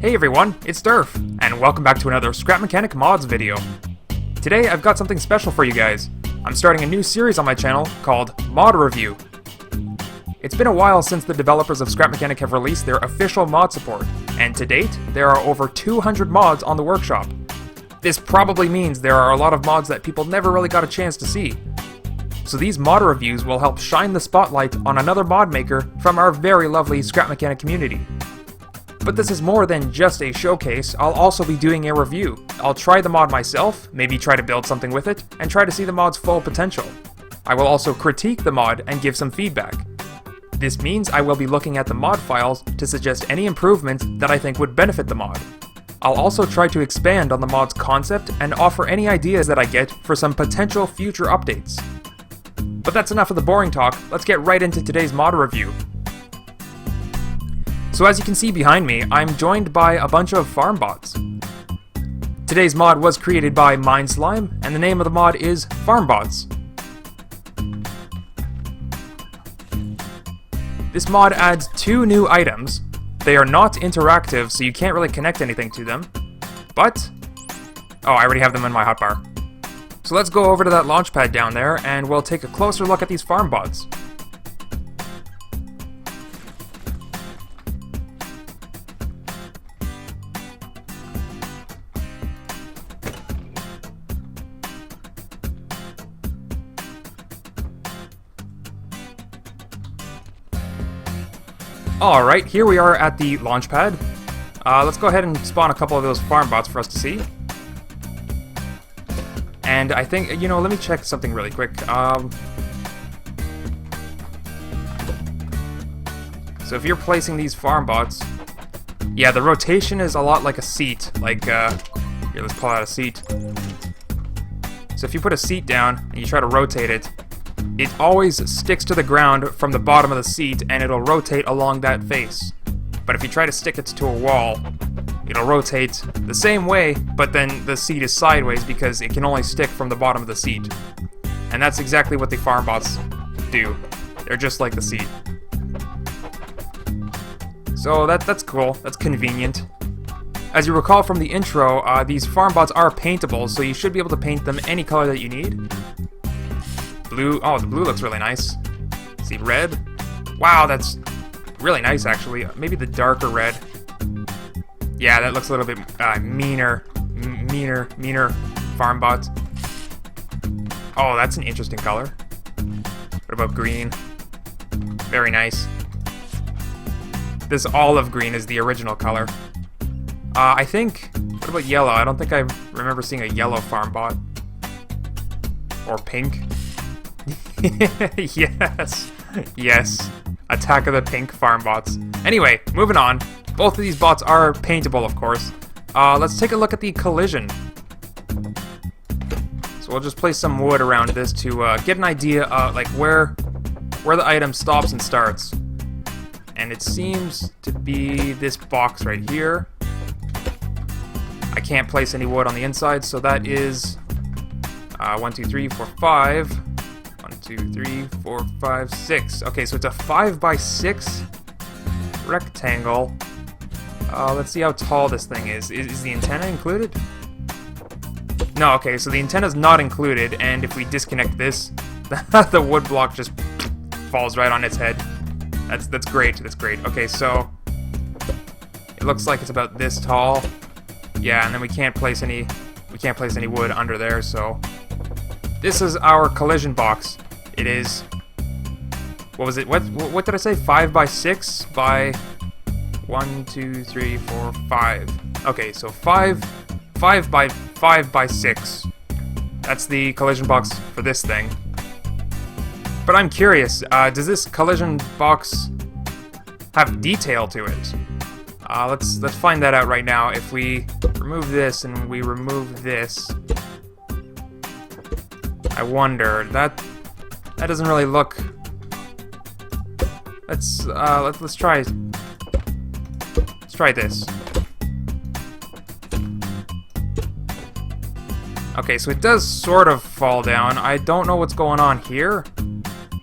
Hey everyone, it's Durf, and welcome back to another Scrap Mechanic Mods video. Today I've got something special for you guys. I'm starting a new series on my channel called Mod Review. It's been a while since the developers of Scrap Mechanic have released their official mod support, and to date, there are over 200 mods on the workshop. This probably means there are a lot of mods that people never really got a chance to see. So these mod reviews will help shine the spotlight on another mod maker from our very lovely Scrap Mechanic community. But this is more than just a showcase. I'll also be doing a review. I'll try the mod myself, maybe try to build something with it, and try to see the mod's full potential. I will also critique the mod and give some feedback. This means I will be looking at the mod files to suggest any improvements that I think would benefit the mod. I'll also try to expand on the mod's concept and offer any ideas that I get for some potential future updates. But that's enough of the boring talk, let's get right into today's mod review. So as you can see behind me, I'm joined by a bunch of Farmbots. Today's mod was created by mineslime, and the name of the mod is Farmbots. This mod adds 2 new items. They are not interactive, so you can't really connect anything to them. But... oh, I already have them in my hotbar. So let's go over to that launch pad down there, and we'll take a closer look at these Farmbots. Alright, here we are at the launch pad. Let's go ahead and spawn a couple of those Farmbots for us to see. And I think, you know, let me check something really quick. So if you're placing these Farmbots, yeah, the rotation is a lot like a seat. Like, here, let's pull out a seat. So if you put a seat down and you try to rotate it, it always sticks to the ground from the bottom of the seat and it'll rotate along that face. But if you try to stick it to a wall, it'll rotate the same way, but then the seat is sideways because it can only stick from the bottom of the seat. And that's exactly what the Farmbots do. They're just like the seat. So that's cool. That's convenient. As you recall from the intro, these Farmbots are paintable, so you should be able to paint them any color that you need. Blue. Oh, the blue looks really nice. See, red. Wow, that's really nice, actually. Maybe the darker red. Yeah, that looks a little bit meaner Farmbot. Oh, that's an interesting color. What about green? Very nice. This olive green is the original color. I think... what about yellow? I don't think I remember seeing a yellow Farmbot. Or pink. Yes. Yes. Attack of the pink Farmbots. Anyway, moving on. Both of these bots are paintable, of course. Let's take a look at the collision. So we'll just place some wood around this to get an idea of like where the item stops and starts. And it seems to be this box right here. I can't place any wood on the inside, so that is 1, 2, 3, 4, 5. 1, 2, 3, 4, 5, 6. Okay, so it's a 5x6 rectangle. Let's see how tall this thing is. Is the antenna included? No, okay, so the antenna's not included, and if we disconnect this, the wood block just falls right on its head. That's great, that's great. Okay, so it looks like it's about this tall. Yeah, and then we can't place any wood under there, so this is our collision box. It is, what was it? What did I say? 5x6 by 1, 2, 3, 4, 5. Okay, so 5 by 6. That's the collision box for this thing. But I'm curious, does this collision box have detail to it? Let's find that out right now. If we remove this and we remove this, I wonder, that doesn't really look... Let's try this. Okay, so it does sort of fall down. I don't know what's going on here.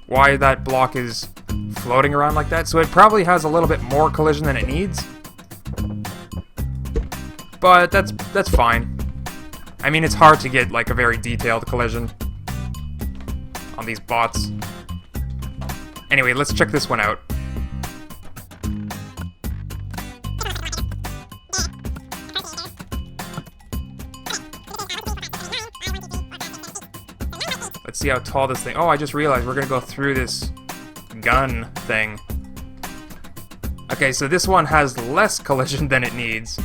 Why that block is floating around like that. So it probably has a little bit more collision than it needs. but that's fine. I mean, it's hard to get like a very detailed collision on these bots. Anyway, let's check this one out. Let's see how tall this thing... Oh, I just realized we're gonna go through this gun thing. Okay, so this one has less collision than it needs.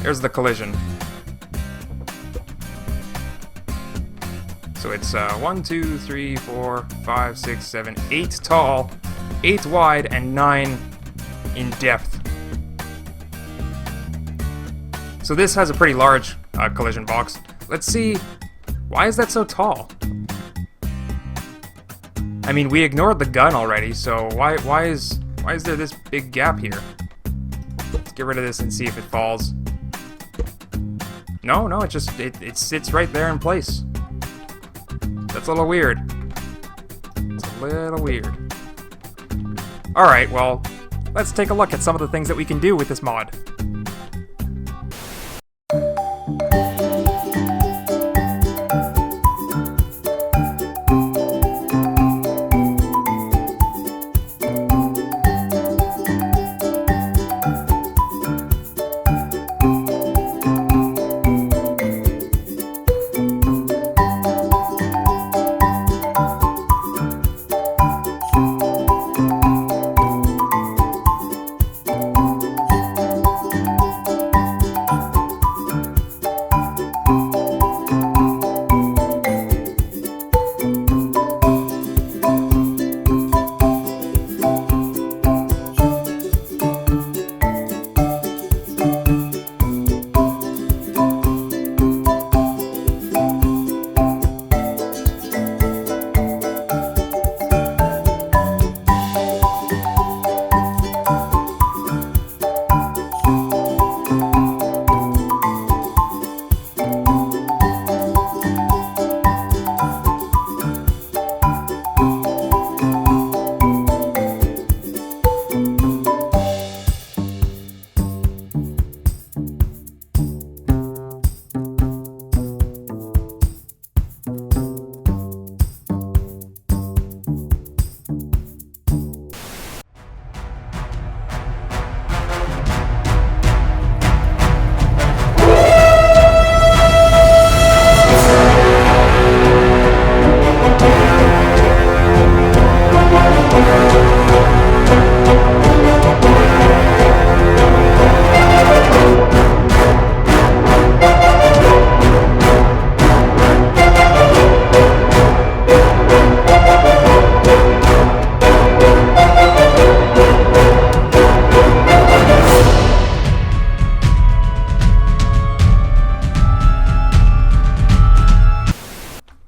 There's the collision. So it's 1, 2, 3, 4, 5, 6, 7, 8 tall, 8 wide, and 9 in depth. So this has a pretty large collision box. Let's see, why is that so tall? I mean, we ignored the gun already, so why is there this big gap here? Let's get rid of this and see if it falls. No, it sits right there in place. That's a little weird. It's a little weird. Alright, well, let's take a look at some of the things that we can do with this mod.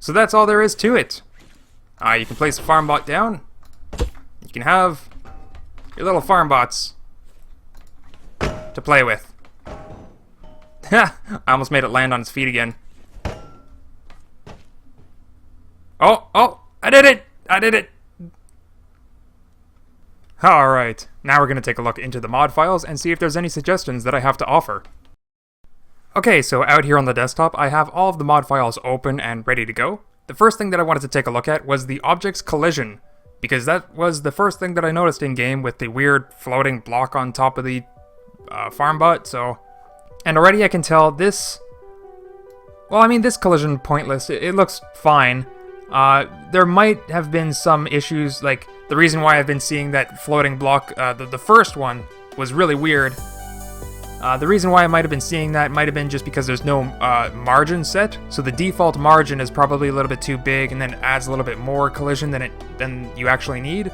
So that's all there is to it. You can place a Farmbot down. You can have your little Farmbots to play with. I almost made it land on its feet again. Oh, I did it! I did it! Alright, now we're going to take a look into the mod files and see if there's any suggestions that I have to offer. Okay, so out here on the desktop, I have all of the mod files open and ready to go. The first thing that I wanted to take a look at was the object's collision, because that was the first thing that I noticed in-game with the weird floating block on top of the Farmbot, so... And already I can tell this... Well, I mean, this collision pointless. It looks fine. There might have been some issues, like the reason why I've been seeing that floating block, the first one was really weird. The reason why I might have been seeing that might have been just because there's no margin set, so the default margin is probably a little bit too big and then adds a little bit more collision than you actually need.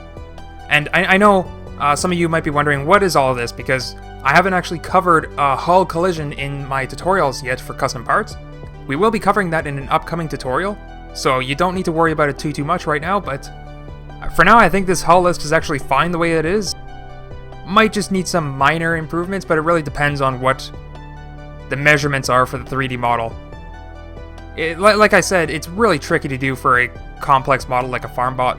And I know some of you might be wondering, what is all of this? Because I haven't actually covered hull collision in my tutorials yet for custom parts. We will be covering that in an upcoming tutorial, so you don't need to worry about it too much right now, but for now I think this hull list is actually fine the way it is. Might just need some minor improvements, but it really depends on what the measurements are for the 3D model. like I said, it's really tricky to do for a complex model like a Farmbot.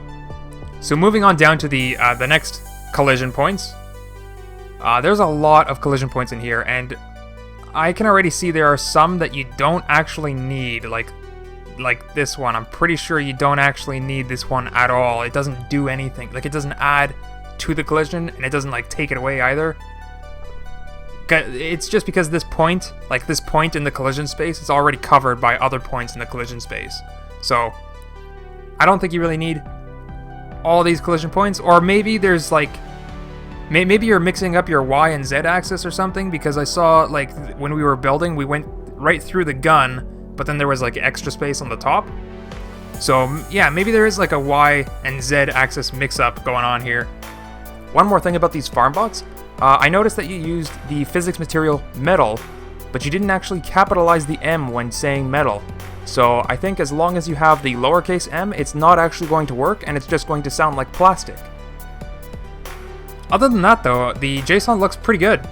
So moving on down to the next collision points. There's a lot of collision points in here, and I can already see there are some that you don't actually need, like this one. I'm pretty sure you don't actually need this one at all. It doesn't do anything. Like, it doesn't add to the collision, and it doesn't like take it away either. It's just because this point, like this point in the collision space, is already covered by other points in the collision space. So I don't think you really need all these collision points. Or maybe there's like, maybe you're mixing up your Y and Z axis or something, because I saw like when we were building, we went right through the gun, but then there was like extra space on the top. So yeah, maybe there is like a Y and Z axis mix-up going on here. One more thing about these Farmbots. I noticed that you used the physics material metal, but you didn't actually capitalize the M when saying metal. So I think as long as you have the lowercase m, it's not actually going to work, and it's just going to sound like plastic. Other than that though, the JSON looks pretty good.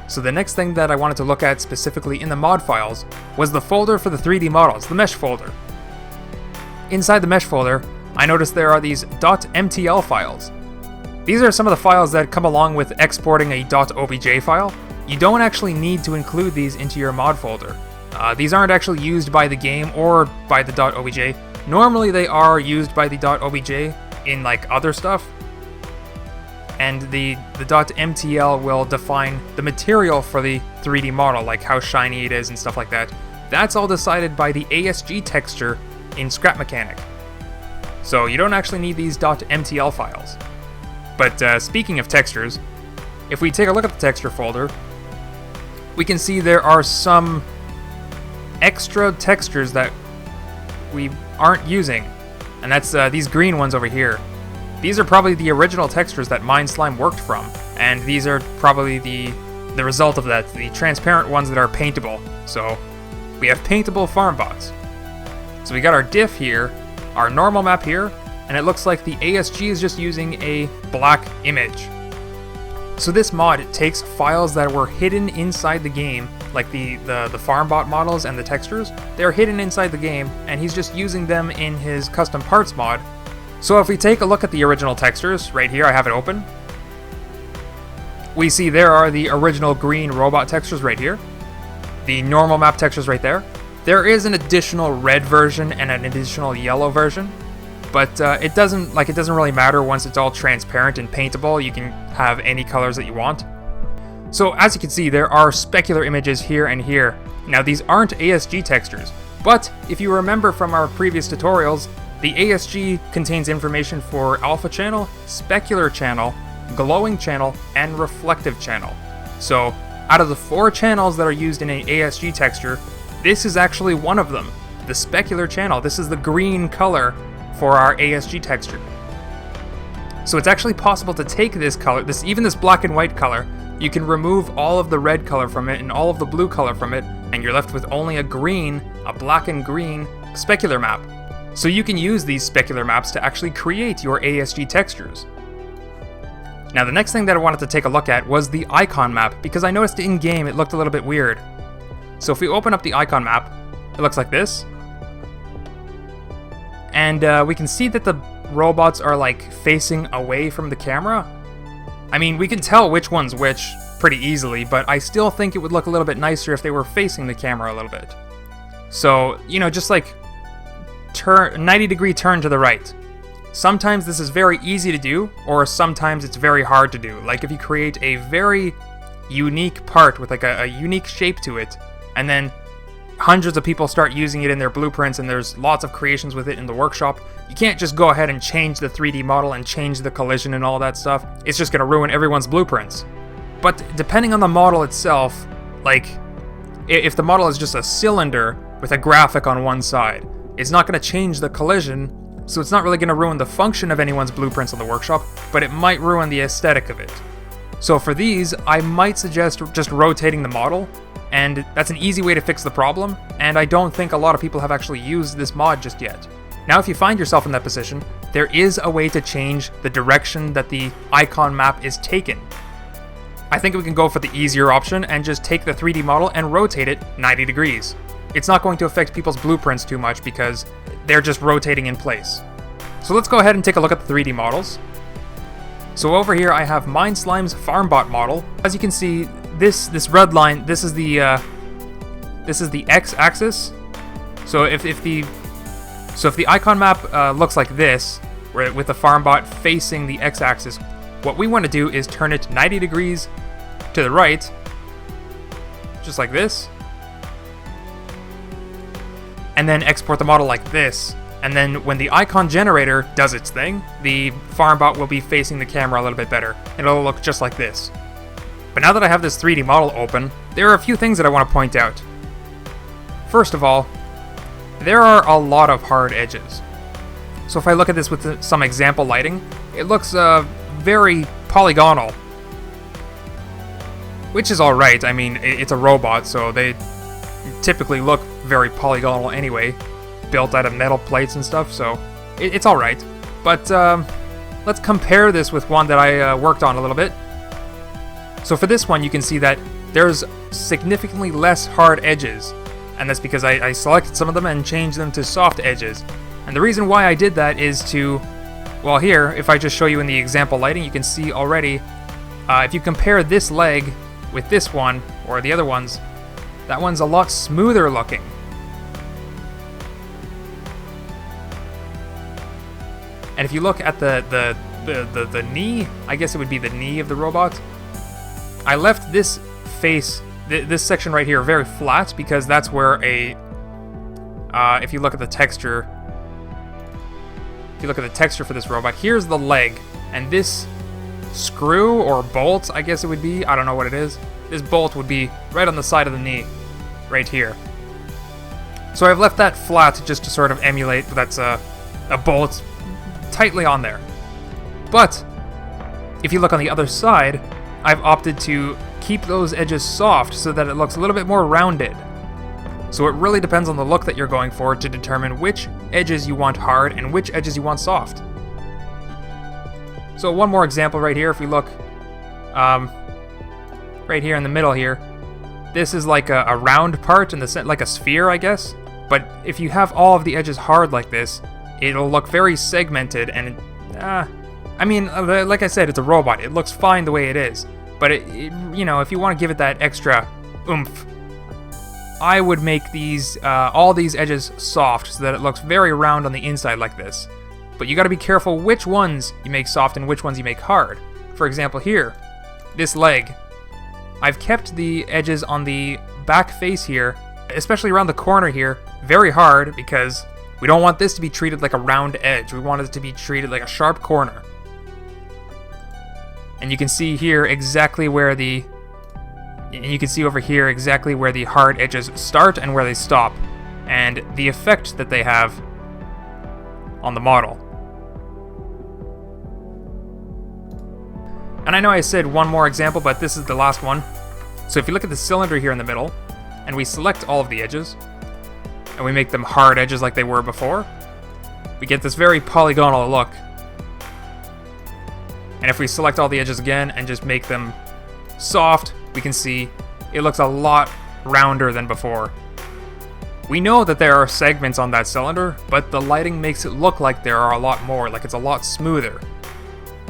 So the next thing that I wanted to look at specifically in the mod files was the folder for the 3D models, the mesh folder. Inside the mesh folder, I noticed there are these .mtl files. These are some of the files that come along with exporting a .obj file. You don't actually need to include these into your mod folder. These aren't actually used by the game or by the .obj. Normally they are used by the .obj in like other stuff. And the .mtl will define the material for the 3D model, like how shiny it is and stuff like that. That's all decided by the ASG texture in Scrap Mechanic. So you don't actually need these .mtl files. But speaking of textures, if we take a look at the texture folder, we can see there are some extra textures that we aren't using, and that's these green ones over here. These are probably the original textures that mineslime worked from, and these are probably the result of that, the transparent ones that are paintable. So we have paintable Farmbots. So we got our diff here, our normal map here, and it looks like the ASG is just using a black image. So this mod takes files that were hidden inside the game, like the Farmbot models and the textures. They're hidden inside the game, and he's just using them in his custom parts mod. So if we take a look at the original textures, right here I have it open, we see there are the original green robot textures right here, the normal map textures right there. There is an additional red version and an additional yellow version. But it doesn't really matter once it's all transparent and paintable. You can have any colors that you want. So as you can see, there are specular images here and here. Now these aren't ASG textures, but if you remember from our previous tutorials, the ASG contains information for alpha channel, specular channel, glowing channel, and reflective channel. So out of the 4 channels that are used in an ASG texture, this is actually one of them, the specular channel. This is the green color for our ASG texture. So it's actually possible to take this color, even this black and white color, you can remove all of the red color from it and all of the blue color from it, and you're left with only a black and green specular map. So you can use these specular maps to actually create your ASG textures. Now the next thing that I wanted to take a look at was the icon map, because I noticed in game it looked a little bit weird. So if we open up the icon map, it looks like this. And we can see that the robots are like facing away from the camera. I mean, we can tell which one's which pretty easily, but I still think it would look a little bit nicer if they were facing the camera a little bit. So, you know, just like 90-degree turn to the right. Sometimes this is very easy to do, or sometimes it's very hard to do. Like if you create a very unique part with like a unique shape to it, and then hundreds of people start using it in their blueprints, and there's lots of creations with it in the workshop, you can't just go ahead and change the 3D model and change the collision and all that stuff. It's just going to ruin everyone's blueprints. But depending on the model itself, like if the model is just a cylinder with a graphic on one side, it's not going to change the collision, so it's not really going to ruin the function of anyone's blueprints in the workshop, but it might ruin the aesthetic of it. So for these, I might suggest just rotating the model, and that's an easy way to fix the problem, and I don't think a lot of people have actually used this mod just yet. Now if you find yourself in that position, there is a way to change the direction that the icon map is taken. I think we can go for the easier option and just take the 3D model and rotate it 90 degrees. It's not going to affect people's blueprints too much because they're just rotating in place. So let's go ahead and take a look at the 3D models. So over here I have mineslime's Farmbot model. As you can see, this red line, this is the x-axis. So if the icon map looks like this, with the Farmbot facing the x-axis, what we want to do is turn it 90 degrees to the right, just like this, and then export the model like this. And then when the icon generator does its thing, the Farmbot will be facing the camera a little bit better. It'll look just like this. But now that I have this 3D model open, there are a few things that I want to point out. First of all, there are a lot of hard edges. So if I look at this with some example lighting, it looks very polygonal. Which is alright, I mean, it's a robot, so they typically look very polygonal anyway, built out of metal plates and stuff, so it's alright. But let's compare this with one that I worked on a little bit. So for this one, you can see that there's significantly less hard edges, and that's because I selected some of them and changed them to soft edges. And the reason why I did that is to, well, here, if I just show you in the example lighting, you can see already, if you compare this leg with this one, or the other ones, that one's a lot smoother looking. And if you look at the knee, I guess it would be the knee of the robot, I left this face, this section right here, very flat, because that's where if you look at the texture, for this robot, here's the leg, and this screw or bolt, I guess it would be, I don't know what it is, this bolt would be right on the side of the knee, right here. So I've left that flat just to sort of emulate that's a bolt tightly on there. But if you look on the other side, I've opted to keep those edges soft so that it looks a little bit more rounded. So it really depends on the look that you're going for to determine which edges you want hard and which edges you want soft. So one more example right here, if we look right here in the middle here, this is like a round part in the center, like a sphere, I guess. But if you have all of the edges hard like this, it'll look very segmented, and I mean, like I said, it's a robot. It looks fine the way it is. But you know, if you want to give it that extra oomph, I would make these all these edges soft so that it looks very round on the inside like this. But you got to be careful which ones you make soft and which ones you make hard. For example, here, this leg, I've kept the edges on the back face here, especially around the corner here, very hard because we don't want this to be treated like a round edge. We want it to be treated like a sharp corner. And you can see here exactly where and you can see over here exactly where the hard edges start and where they stop, and the effect that they have on the model. And I know I said one more example, but this is the last one. So if you look at the cylinder here in the middle, and we select all of the edges, and we make them hard edges like they were before, we get this very polygonal look. And if we select all the edges again and just make them soft, we can see it looks a lot rounder than before. We know that there are segments on that cylinder, but the lighting makes it look like there are a lot more, like it's a lot smoother.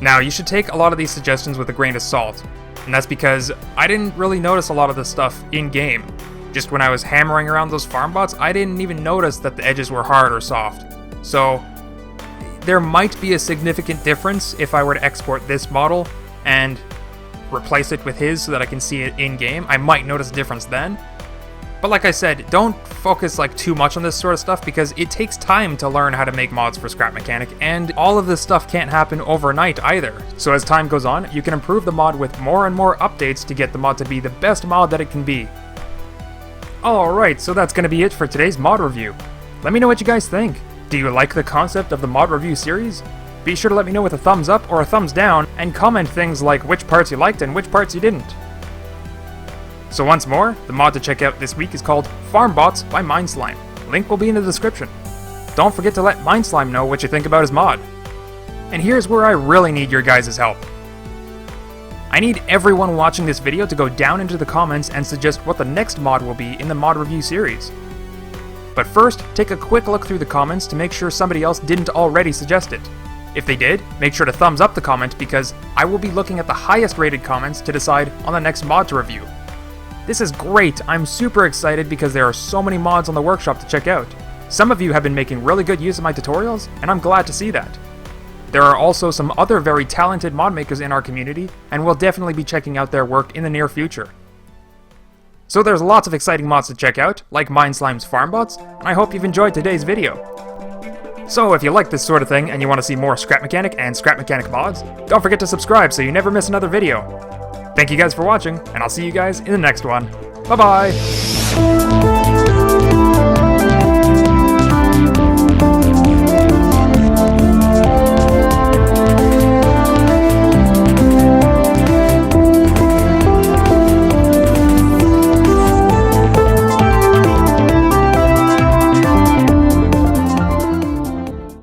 Now, you should take a lot of these suggestions with a grain of salt, and that's because I didn't really notice a lot of this stuff in-game. Just when I was hammering around those Farmbots, I didn't even notice that the edges were hard or soft. So, there might be a significant difference if I were to export this model and replace it with his so that I can see it in-game. I might notice a difference then. But like I said, don't focus like too much on this sort of stuff because it takes time to learn how to make mods for Scrap Mechanic, and all of this stuff can't happen overnight either. So as time goes on, you can improve the mod with more and more updates to get the mod to be the best mod that it can be. Alright, so that's going to be it for today's mod review. Let me know what you guys think. Do you like the concept of the mod review series? Be sure to let me know with a thumbs up or a thumbs down, and comment things like which parts you liked and which parts you didn't. So once more, the mod to check out this week is called Farmbots by mineslime. Link will be in the description. Don't forget to let mineslime know what you think about his mod. And here's where I really need your guys' help. I need everyone watching this video to go down into the comments and suggest what the next mod will be in the mod review series. But first, take a quick look through the comments to make sure somebody else didn't already suggest it. If they did, make sure to thumbs up the comment because I will be looking at the highest rated comments to decide on the next mod to review. This is great, I'm super excited because there are so many mods on the workshop to check out. Some of you have been making really good use of my tutorials, and I'm glad to see that. There are also some other very talented mod makers in our community, and we'll definitely be checking out their work in the near future. So there's lots of exciting mods to check out, like mineslime's Farmbots, and I hope you've enjoyed today's video. So if you like this sort of thing and you want to see more Scrap Mechanic and Scrap Mechanic mods, don't forget to subscribe so you never miss another video. Thank you guys for watching, and I'll see you guys in the next one. Bye-bye!